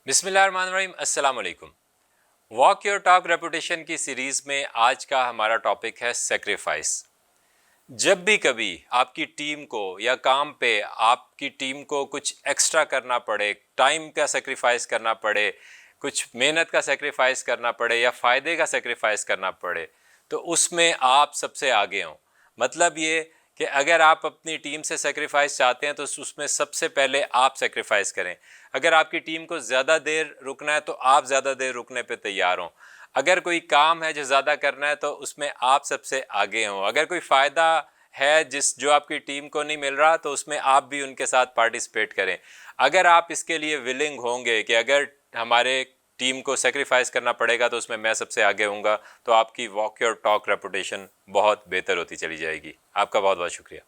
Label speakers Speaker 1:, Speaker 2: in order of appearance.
Speaker 1: बिस्मिल्लाहिर्रहमानिर्रहीम, अस्सलाम वालेकुम। वॉक योर टॉक रेपुटेशन की सीरीज़ में आज का हमारा टॉपिक है सेक्रीफाइस। जब भी कभी आपकी टीम को या काम पे आपकी टीम को कुछ एक्स्ट्रा करना पड़े, टाइम का सेक्रीफाइस करना पड़े, कुछ मेहनत का सेक्रीफाइस करना पड़े या फ़ायदे का सेक्रीफाइस करना पड़े, तो उसमें आप सबसे आगे हों। मतलब ये कि अगर आप अपनी टीम से सेक्रीफाइस चाहते हैं तो उसमें सबसे पहले आप सेक्रीफाइस करें। अगर आपकी टीम को ज़्यादा देर रुकना है तो आप ज़्यादा देर रुकने पे तैयार हों। अगर कोई काम है जो ज़्यादा करना है तो उसमें आप सबसे आगे हों। अगर कोई फ़ायदा है जो आपकी टीम को नहीं मिल रहा तो उसमें आप भी उनके साथ पार्टिसिपेट करें। अगर आप इसके लिए विलिंग होंगे कि अगर हमारे टीम को सेक्रीफाइस करना पड़ेगा तो उसमें मैं सबसे आगे होऊंगा, तो आपकी वॉक योर टॉक रेपुटेशन बहुत बेहतर होती चली जाएगी। आपका बहुत बहुत शुक्रिया।